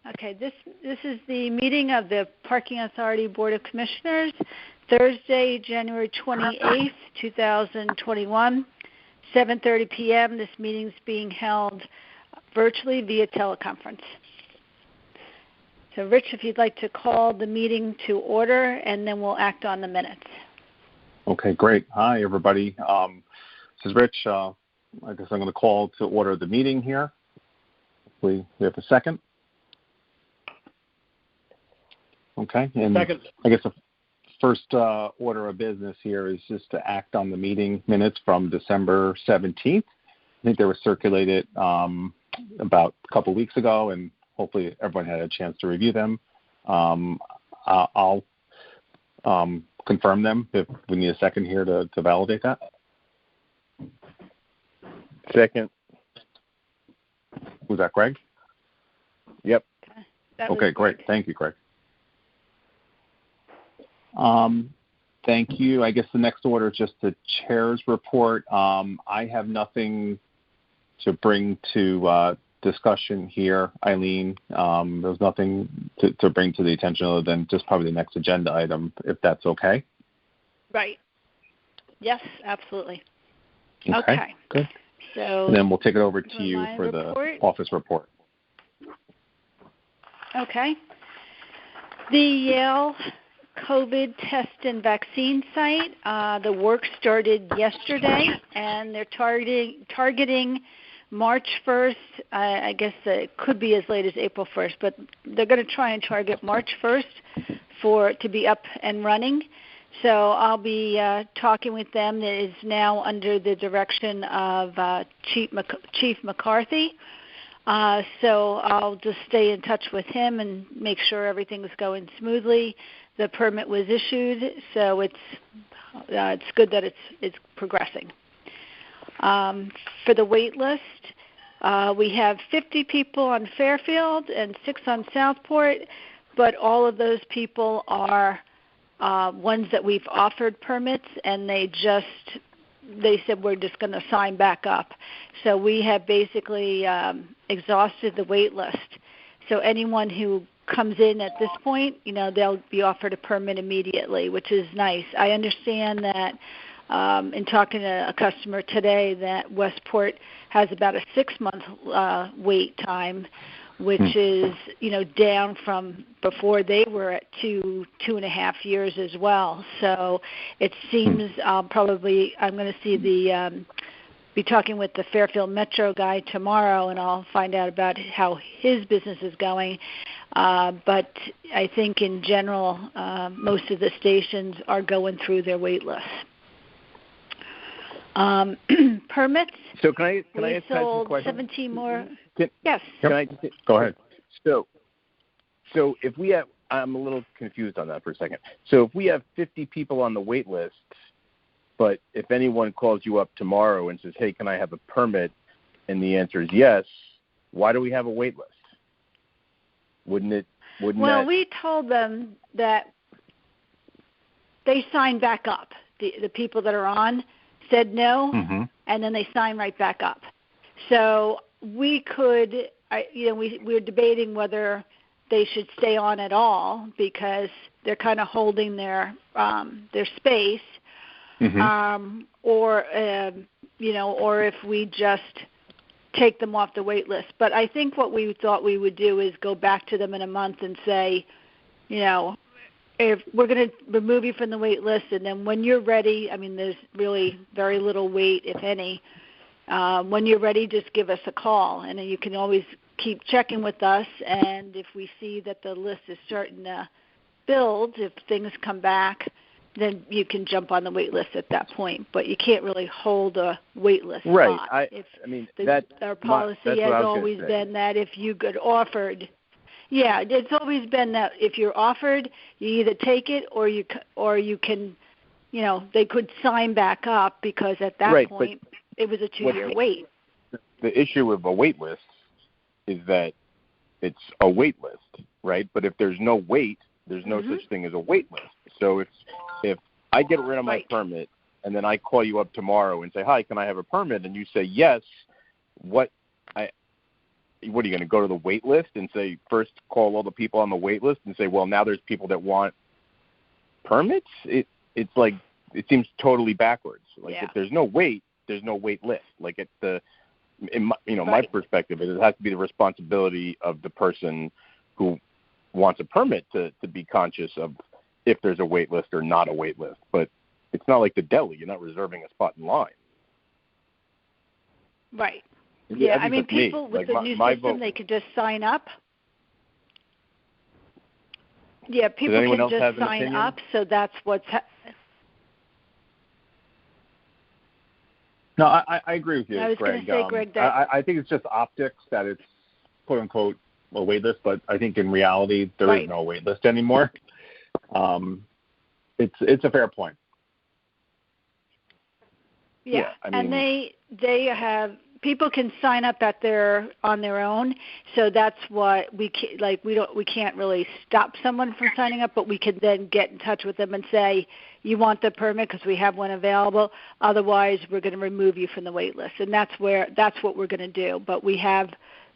Okay, this is the meeting of the Parking Authority Board of Commissioners, Thursday, January 28th, 2021, 7:30 p.m. This meeting's being held virtually via teleconference. So, Rich, if you'd like to call the meeting to order, and then we'll act on the minutes. Okay, great. Hi, everybody. This is Rich. I guess I'm going to call to order the meeting here. Hopefully we have a second. Okay, and second. I guess the first order of business here is just to act on the meeting minutes from December 17th. I think they were circulated about a couple weeks ago, and hopefully everyone had a chance to review them. I'll confirm them if we need a second here to validate that. Second. Was that Craig? Yep. Okay, great. Thank you, Craig. Thank you. I guess the next order is just the chair's report. I have nothing to bring to discussion here, Eileen. There's nothing to bring to the attention other than just probably the next agenda item, if that's okay. Right. Yes, absolutely. Okay. Good. So, and then we'll take it over to you for the office report. Okay. The Yale COVID test and vaccine site, the work started yesterday, and they're targeting March 1st. I guess it could be as late as April 1st, but they're going to try and target March 1st to be up and running. So I'll be talking with them. That is now under the direction of Chief McCarthy. So I'll just stay in touch with him and make sure everything's going smoothly. The permit was issued, so it's good that it's progressing. For the wait list, we have 50 people on Fairfield and 6 on Southport, but all of those people are ones that we've offered permits, and they said we're just going to sign back up. So we have basically exhausted the wait list. So anyone who comes in at this point, they'll be offered a permit immediately, which is nice. I understand that in talking to a customer today that Westport has about a 6-month wait time, which is, down from before they were at 2.5 years as well. So it seems I'm going to be talking with the Fairfield Metro guy tomorrow, and I'll find out about how his business is going. But I think in general, most of the stations are going through their wait lists. Permits. So can I ask sold a question? 17 more. Yes. Go ahead. So if we have, I'm a little confused on that for a second. So if we have 50 people on the wait list, but if anyone calls you up tomorrow and says, "Hey, can I have a permit?" and the answer is yes, why do we have a wait list? Well, we told them that they signed back up. The people that are on said no, and then they signed right back up. So we could, we're debating whether they should stay on at all because they're kind of holding their space, or if we just take them off the wait list. But I think what we thought we would do is go back to them in a month and say, if we're going to remove you from the wait list, and then when you're ready, there's really very little wait, if any. When you're ready, just give us a call, and then you can always keep checking with us. And if we see that the list is starting to build, if things come back, then you can jump on the wait list at that point. But you can't really hold a wait list right. spot. Our policy has always been that if you get offered. Yeah, it's always been that if you're offered, you either take it or you can, they could sign back up because at that point it was a 2-year wait. The issue with a wait list is that it's a wait list, right? But if there's no wait, there's no such thing as a wait list. So if I get rid of my permit and then I call you up tomorrow and say, "Hi, can I have a permit?" and you say yes, what are you going to go to the wait list and say, first call all the people on the wait list and say, well, now there's people that want permits? It's like, it seems totally backwards. Like, if there's no wait, there's no wait list. Like, my perspective is it has to be the responsibility of the person who wants a permit to be conscious of if there's a wait list or not a wait list. But it's not like the deli. You're not reserving a spot in line. Right. Yeah, I mean, people with the new system, they could just sign up. Yeah, people can just sign up, so that's what's No, I agree with you, I was Greg. going to say, Greg, that I think it's just optics that it's quote-unquote a wait list, but I think in reality there is no wait list anymore. It's a fair point. Yeah, I mean, and they have people can sign up on their own, so that's what we can't really stop someone from signing up, but we can then get in touch with them and say, you want the permit because we have one available. Otherwise, we're going to remove you from the wait list, and that's what we're going to do. But we have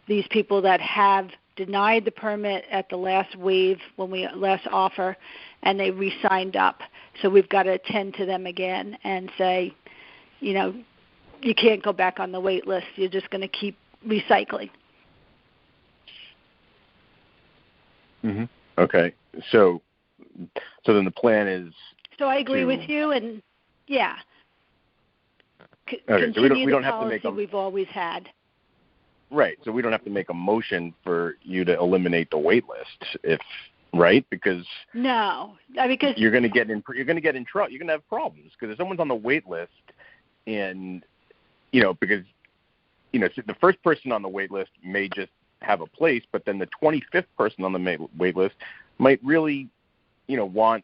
these people that have denied the permit at the last wave when we last offer, and they re-signed up. So we've got to attend to them again and say, you can't go back on the wait list. You're just going to keep recycling. Mm-hmm. Okay. So then the plan is. So I agree with you, and yeah. Okay. So we don't have to make we've always had. Right. So we don't have to make a motion for you to eliminate the wait list, because no, because you're going to get in trouble. You're going to have problems because if someone's on the wait list, and because the first person on the wait list may just have a place, but then the 25th person on the wait list might really want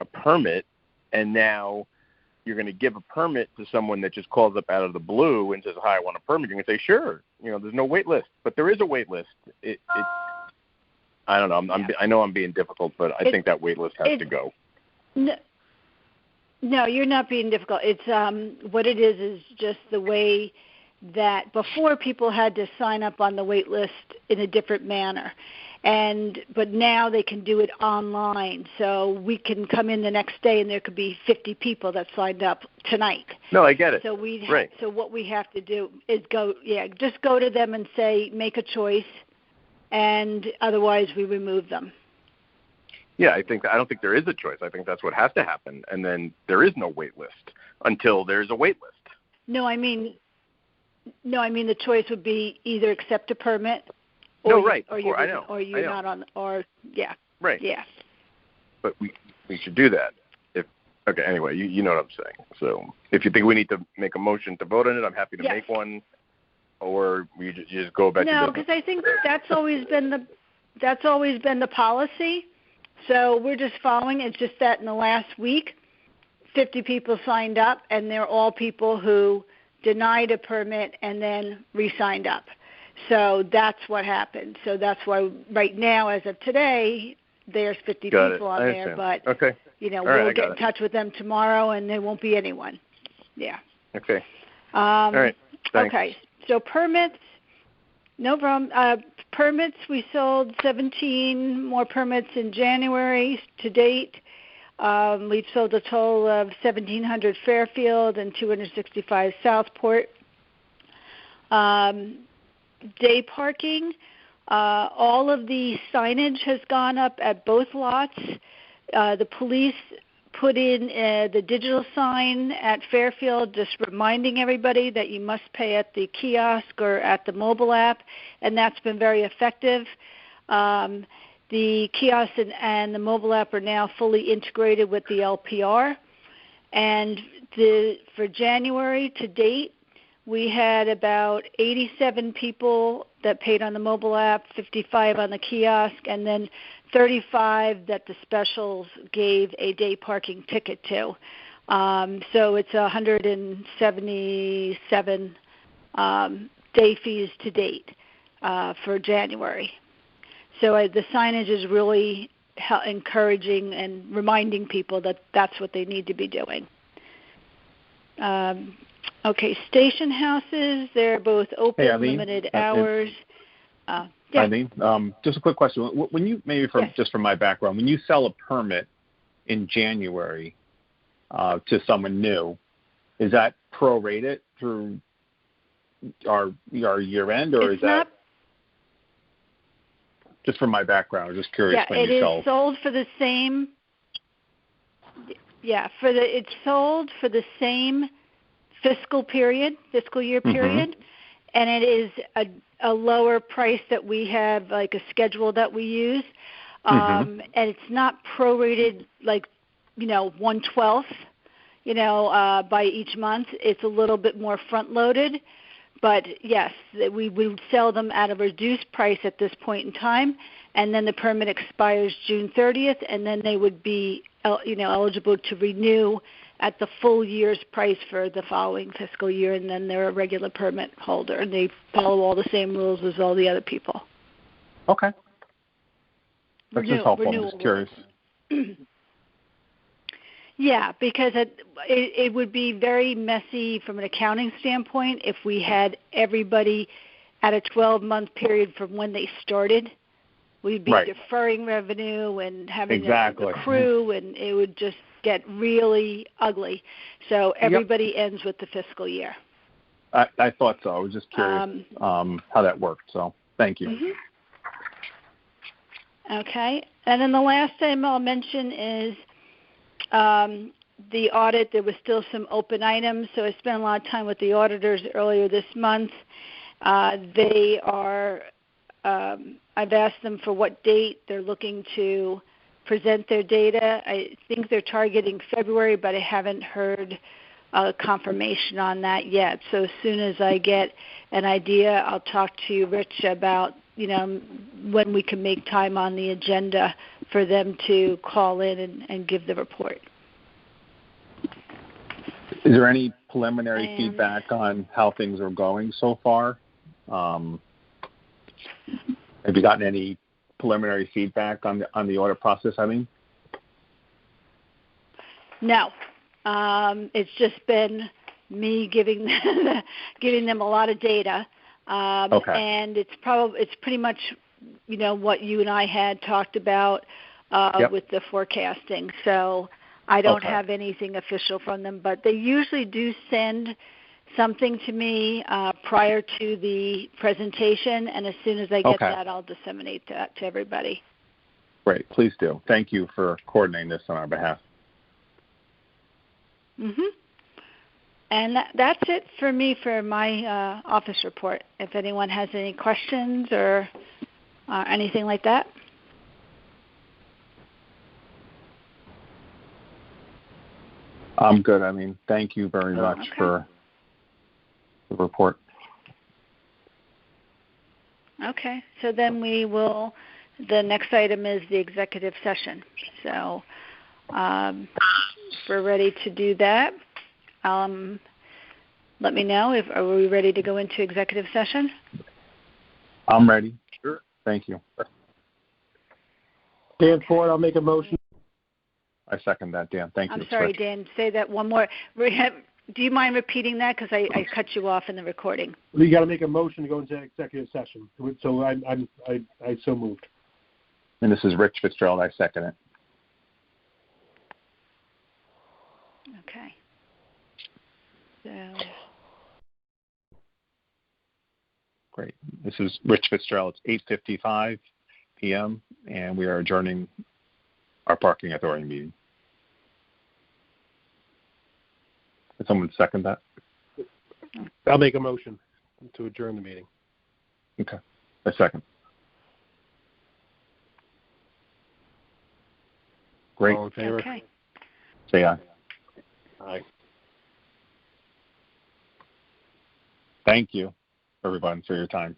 a permit, and now you're going to give a permit to someone that just calls up out of the blue and says, hi, I want a permit. You're going to say, sure, there's no wait list, but there is a wait list. I don't know. I know I'm being difficult, but I think that wait list has to go. No, you're not being difficult. It's what it is just the way that before people had to sign up on the wait list in a different manner. But now they can do it online. So we can come in the next day and there could be 50 people that signed up tonight. No, I get it. So So what we have to do is just go to them and say, make a choice, and otherwise we remove them. Yeah, I don't think there is a choice. I think that's what has to happen, and then there is no wait list until there's a wait list. No, I mean the choice would be either accept a permit, or you're not on, or yeah, right, yeah. But we should do that. Anyway, you know what I'm saying. So if you think we need to make a motion to vote on it, I'm happy to make one, or you just go back. No, because I think that's always been the policy. So we're just following. It's just that in the last week, 50 people signed up, and they're all people who denied a permit and then re-signed up. So that's what happened. So that's why right now, as of today, there's 50 people on there. But, we'll get in touch with them tomorrow, and there won't be anyone. Yeah. Okay. All right. Thanks. Okay. So permits, no problem. Permits, we sold 17 more permits in January to date. We've sold a total of 1,700 Fairfield and 265 Southport. Day parking, all of the signage has gone up at both lots. The police put in the digital sign at Fairfield, just reminding everybody that you must pay at the kiosk or at the mobile app, and that's been very effective. The kiosk and the mobile app are now fully integrated with the LPR. And for January to date, we had about 87 people that paid on the mobile app, 55 on the kiosk, and then 35 that the specials gave a day parking ticket to. So it's 177 day fees to date for January. So the signage is really encouraging and reminding people that that's what they need to be doing. Okay, station houses, they're both open, limited hours. Yeah. Eileen, just a quick question. When you, maybe just from my background, when you sell a permit in January to someone new, is that prorated through our year end, or is that just from my background? I'm just curious. Yeah, when you sell. It is sold for the same. Yeah, it's sold for the same fiscal year period, and it is a lower price that we have, like a schedule that we use, and it's not prorated like 1/12, by each month. It's a little bit more front loaded, but yes, we would sell them at a reduced price at this point in time, and then the permit expires June 30th, and then they would be eligible to renew at the full year's price for the following fiscal year, and then they're a regular permit holder, and they follow all the same rules as all the other people. Okay. That's just helpful. I'm just curious. Yeah, because it would be very messy from an accounting standpoint if we had everybody at a 12-month period from when they started. We'd be deferring revenue and having to accrue, and it would just get really ugly. So everybody ends with the fiscal year. I thought so. I was just curious how that worked. So thank you. Okay. And then the last item I'll mention is the audit. There was still some open items, so I spent a lot of time with the auditors earlier this month. They are I've asked them for what date they're looking to present their data. I think they're targeting February, but I haven't heard confirmation on that yet. So as soon as I get an idea, I'll talk to you, Rich, about when we can make time on the agenda for them to call in and give the report. Is there any preliminary feedback on how things are going so far? Have you gotten any preliminary feedback on the audit process, Eileen? No. It's just been me giving them a lot of data. And it's pretty much what you and I had talked about with the forecasting. So I don't have anything official from them, but they usually do send something to me prior to the presentation, and as soon as I get that, I'll disseminate that to everybody. Great. Please do. Thank you for coordinating this on our behalf. And that's it for me for my office report. If anyone has any questions or anything like that. I'm good. I mean, thank you very much for the report. Okay. So then the next item is the executive session. So we're ready to do that. Let me know are we ready to go into executive session? I'm ready. Sure. Thank you. Dan Ford, I'll make a motion. I second that, Dan. Thank you. I'm sorry, Dan. Say that one more. Do you mind repeating that? Because I cut you off in the recording. You got to make a motion to go into executive session. So I so moved. And this is Rich Fitzgerald. I second it. Okay. So. Great. This is Rich Fitzgerald. It's 8:55 p.m. and we are adjourning our parking authority meeting. Can someone second that? I'll make a motion to adjourn the meeting. Okay. A second. Great. All in favor? Okay. Say aye. Aye. Thank you, everyone, for your time.